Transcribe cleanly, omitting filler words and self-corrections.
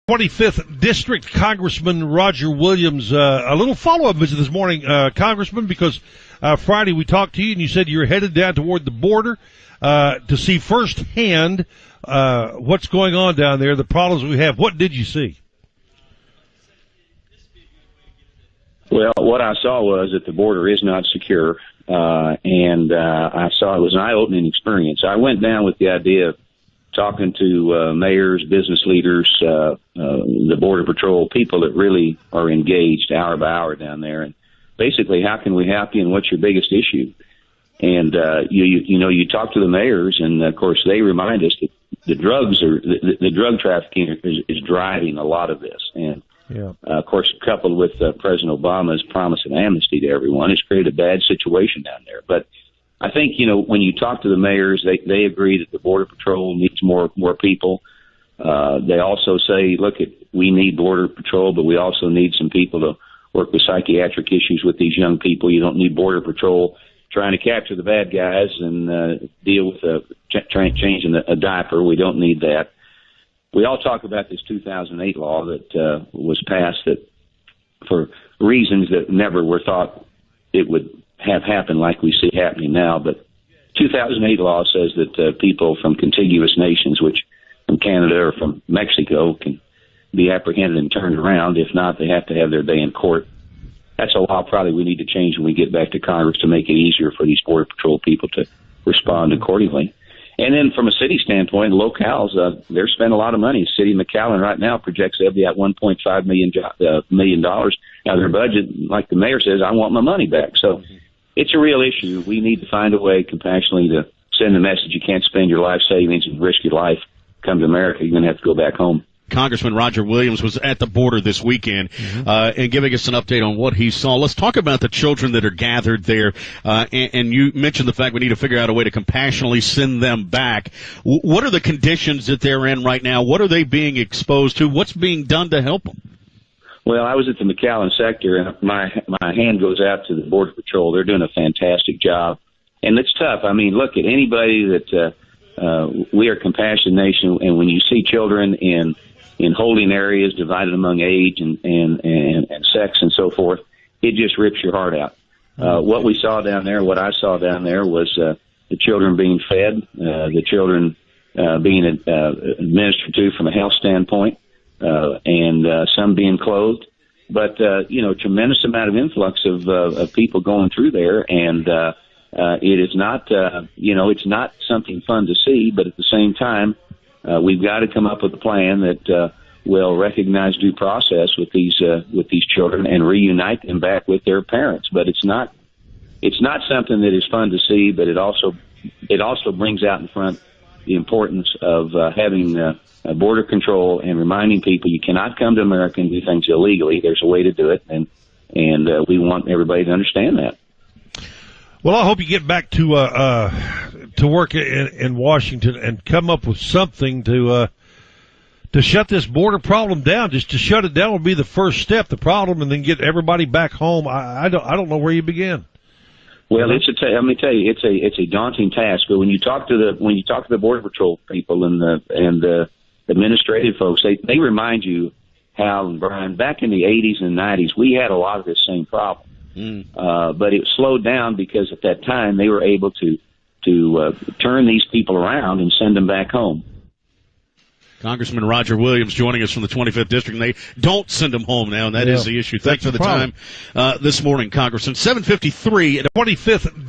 25th District Congressman Roger Williams, a little follow-up visit this morning, Congressman, because Friday we talked to you and you said you were headed down toward the border to see firsthand what's going on down there, the problems we have. What did you see? Well, what I saw was that the border is not secure, and I saw it was an eye-opening experience. I went down with the idea of talking to mayors, business leaders, the Border Patrol, people that really are engaged hour by hour down there. And basically, how can we help you and what's your biggest issue? And you talk to the mayors, and of course they remind us that the drug trafficking is driving a lot of this. And of course, coupled with President Obama's promise of amnesty to everyone, it's created a bad situation down there. But I think, when you talk to the mayors, they agree that the Border Patrol needs more people. They also say, look, we need Border Patrol, but we also need some people to work with psychiatric issues with these young people. You don't need Border Patrol trying to capture the bad guys and deal with changing a diaper. We don't need that. We all talk about this 2008 law that was passed that for reasons that never were thought it would have happened like we see happening now. But 2008 law says that people from contiguous nations, which from Canada or from Mexico, can be apprehended and turned around. If not, they have to have their day in court. That's a law probably we need to change when we get back to Congress to make it easier for these Border Patrol people to respond accordingly. And then from a city standpoint, locales, they're spending a lot of money. City of McAllen right now projects they'll be at $1.5 million. Now their budget, like the mayor says, I want my money back. So it's a real issue. We need to find a way compassionately to send the message you can't spend your life savings and risk your life. Come to America, you're going to have to go back home. Congressman Roger Williams was at the border this weekend and giving us an update on what he saw. Let's talk about the children that are gathered there. And you mentioned the fact we need to figure out a way to compassionately send them back. What are the conditions that they're in right now? What are they being exposed to? What's being done to help them? Well, I was at the McAllen sector, and my hand goes out to the Border Patrol. They're doing a fantastic job. And it's tough. I mean, look at anybody that we are a compassionate nation, and when you see children in holding areas divided among age and sex and so forth, it just rips your heart out. What we saw down there, what I saw down there was the children being fed, the children being administered to from a health standpoint, and some being clothed. But, tremendous amount of influx of people going through there, and it is not, it's not something fun to see, but at the same time, we've got to come up with a plan that will recognize due process with these children and reunite them back with their parents. But it's not something that is fun to see. But it also brings out in front the importance of having border control and reminding people you cannot come to America and do things illegally. There's a way to do it, and we want everybody to understand that. Well, I hope you get back to work in Washington and come up with something to shut this border problem down. Just to shut it down would be the first step, the problem, and then get everybody back home. I don't know where you begin. Well, let me tell you, it's a daunting task. But when you talk to the Border Patrol people and the administrative folks, they remind you how, Brian, back in the 80s and 90s, we had a lot of this same problem. But it slowed down because at that time they were able to turn these people around and send them back home. Congressman Roger Williams joining us from the 25th District. And they don't send them home now, and that is the issue. Thanks for the time this morning, Congressman. 7:53 at 25th